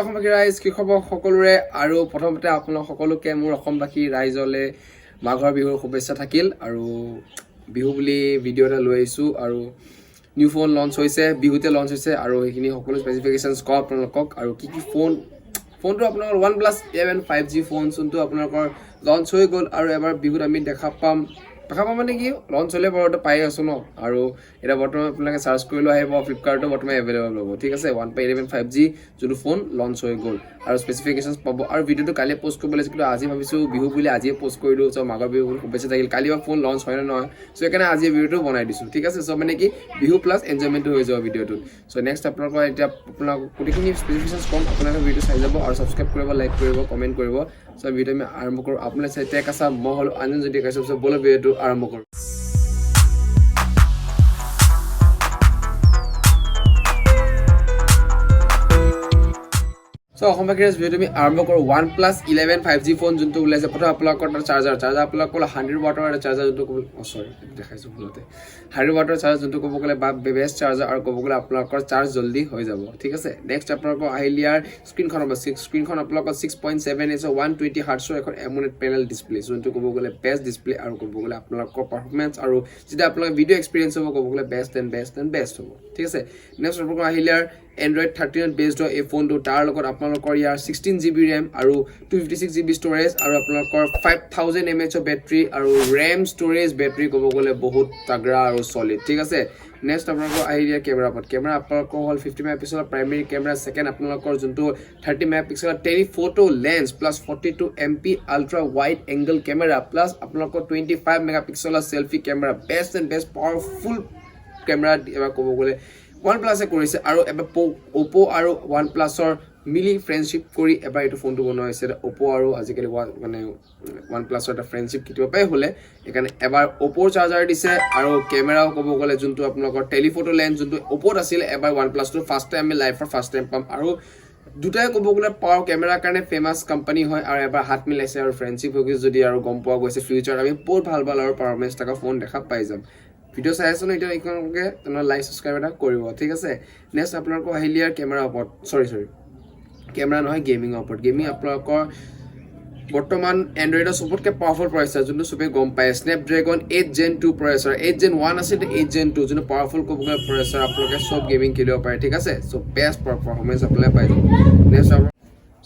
অসমবাসী ৰাইজ কি খবৰ সকলোৰে আৰু প্ৰথমতে আপোনালোক সকলোকে মোৰ অসমবাসী ৰাইজলে মাঘৰ বিহুৰ শুভেচ্ছা থাকিল আৰু বিহু বুলি ভিডিঅ' এটা লৈ আহিছো আৰু নিউ ফোন লঞ্চ হৈছে বিহুতে লঞ্চ হৈছে আৰু এইখিনি সকলো স্পেচিফিকেশনছ কওঁ আপোনালোকক আৰু কি ফোনটো আপোনালোকৰ OnePlus 11 5G ফোন যোনটো আপোনালোকৰ লঞ্চ হৈ গ'ল আৰু এবাৰ বিহুত আমি দেখা পাম মানে কি লঞ্চ হলে বৰটো পাই আছো ন আৰু এটা বৰ্তমান আপোনালোকে সাৰ্চ কৰিলে আহিব ফ্লিপকাৰ্টত বৰ্তমান এভেইলেবল হ'ব ঠিক আছে 1.11 5G যোনটো ফোন লঞ্চ হৈ গ'ল আৰু স্পেচিফিকেশনছ পাব আৰু ভিডিঅ'টো কালি পোষ্ট কৰিব লাগিছিল কিন্তু আজি ভাবিছো বিহু বুলি আজিয়ে পোষ্ট কৰি দিও সো মাঘৰ বিহু শুভেচ্ছা থাকিল কালি বা ফোন লঞ্চ হয় না নহয় সো একাৰণে আজি ভিডিঅ'টো বনাই দিছো ঠিক আছে সো মানে কি বিহু প্লাস এনজয়মেন্টটো হৈ যাব ভিডিঅ'টো সো নেক্সট আপোনালোকৰ এতিয়া আপোনালোক কোটিখিনি স্পেচিফিকেশনছ কম আপোনালোকে ভিডিঅ' চাই যাব আৰু সাবস্ক্ৰাইব কৰিব লাইক কৰিব কমেন্ট কৰিব সো ভিডিঅ' আমি আৰম্ভ কৰো আপোনালোকে চাই টেক আছা মই হলো আনন্দ যদি কৈছো সো বলো ভিডিঅ'টো আৰম্ভ কৰো So, অসমবাসীৰ ভিডিঅ' আমি আৰম্ভ কৰো OnePlus 11 5G ফোন যোনটো ওলাইছে প্ৰথম আপোনালোকৰ চাৰ্জাৰ আপোনালোকৰ 100 ওয়াটৰ এটা চাৰ্জাৰ যোনটো সৰি দেখাইছো ভুলতে 100 ওয়াটৰ চাৰ্জাৰ যোনটো ক'ব গ'লে বা বেষ্ট চাৰ্জাৰ আৰু ক'ব গ'লে আপোনালোকৰ চাৰ্জ জলদি হৈ যাব ঠিক আছে নেক্সট আপোনালোকৰ আহিল ইয়াৰ স্ক্ৰীনখন আপোনালোকৰ 6.7 ইঞ্চ 120 হাৰ্টছৰ এখন এমোলেড পেনেল ডিসপ্লে যোনটো ক'ব গ'লে বেষ্ট ডিসপ্লে আৰু ক'ব গ'লে আপোনালোকৰ পাৰফৰমেন্স আৰু যেটা আপোনালোকৰ ভিডিঅ' এক্সপেৰিয়েন্স হ'ব ক'ব গ'লে বেষ্ট হ'ব ঠিক আছে নেক্সট আপোনালোকৰ আহিল ইয়াৰ Android 13 based on a phone to tar logot apnalokor yar 16GB RAM aru 256GB storage aru apnalokor 5000 mAh of battery aru RAM storage battery kobo gole bahut tagra aru solid thik ase next apnalokor ahiliya camera apnalokor hol 50 megapixel primary camera second apnalokor juntu 30 megapixel telephoto lens plus 42 MP ultra wide angle camera plus apnalokor 25 megapixel selfie camera best powerful camera eba kobo gole OnePlus কৰিছে আৰু এবাৰ Oppo আৰু OnePlusৰ মিলি friendship কৰি এবাৰ এটো ফোনটো বনোৱা হৈছে Oppo আৰু আজিকালি মানে OnePlusৰ এটা ফ্ৰেণ্ডশিপ কিটো পাই হলে এখানে এবাৰ Oppo চাৰ্জাৰ দিছে আৰু ক্যামেৰাও ক'ব গ'লে যোনটো আপোনালোকৰ টেলিফটো লেন্স যোনটো Oppo আছিল এবাৰ OnePlus টো ফাৰ্স্ট টাইম আমি লাইফৰ ফাৰ্স্ট টাইম পাম আৰু দুটাই ক'ব গ'লে পাৱাৰ ক্যামেৰাৰ কাৰণে ফেমাস কোম্পানী হয় আৰু এবাৰ হাত মিলাইছে আৰু ফ্ৰেণ্ডশিপ হৈ গৈছে যদি আৰু গম পোৱা গৈছে ফিউচাৰ আমি বহুত ভাল আৰু পাৰফৰমেন্স থকা ফোন দেখা পাই যাম ভিডিঅ' চাই আছো এটা ইকনকে তেনে লাইক সাবস্ক্ৰাইব এটা কৰিব ঠিক আছে নেক্সট আপোনালোকৰ আহিলিয়াৰ ক্যামেৰা ওপৰত সৰি ক্যামেৰা নহয় গেমিং ওপৰত গেমিং আপোনালোকৰ বৰ্তমান এন্ড্ৰইডৰ সবতকে পাৱাৰফুল প্ৰসেসৰ যোনটো সবে গম পায় স্ন্যাপড্ৰাগন 8 Gen 2 প্ৰসেসৰ 8 Gen 1 আছে 8 Gen 2 যোনটো পাৱাৰফুল কবুল প্ৰসেসৰ আপোনালোকে সব গেমিং খেলিব পাৰে ঠিক আছে সো বেষ্ট পাৰফৰমেন্স আপোনালোকে পাই যাব নেক্সট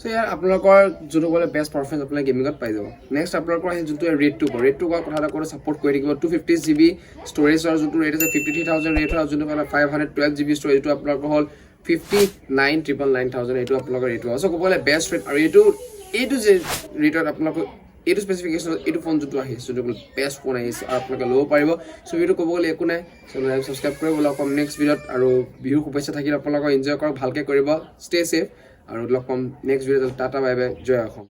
So यार আপোনালোকৰ যোনটো বলে বেষ্ট পাৰফৰমেন্স আপোনালোকে গেমিংত পাই যাব নেক্সট আপোনালোকৰ এই যোনটো ৰেড টু কথা এটা কৰি সাপোৰ্ট কৰি দিব 250GB ষ্টৰেজৰ যোনটো ৰেট আছে 53000 ৰেট হয় যোনটো মানে 512GB ষ্টৰেজ টো আপোনালোকৰ হল 599,999,000 এটো আপোনালোকৰ ৰেট আছে ক'বলে বেষ্ট ৰেট আৰু এটো যে ৰেটত আপোনালোকৰ এটো স্পেচিফিকেশন এটো ফোন যোনটো আহিছে যোনটো বেষ্ট ফোন আহিছে আৰু আপোনালোকে ল'ব পাৰিব সো ভিডিও ক'ব গ'লে একো নাই সো সাবস্ক্ৰাইব কৰিব লকম নেক্সট ভিডিওত আৰু বিহু শুভেচ্ছা থাকিল আপোনালোকক এনজয় কৰক ভালকে কৰিব ষ্টে সেফ আৰু লকম নেক্সট ভিডিওত টাটা বাই বাই জয় অসম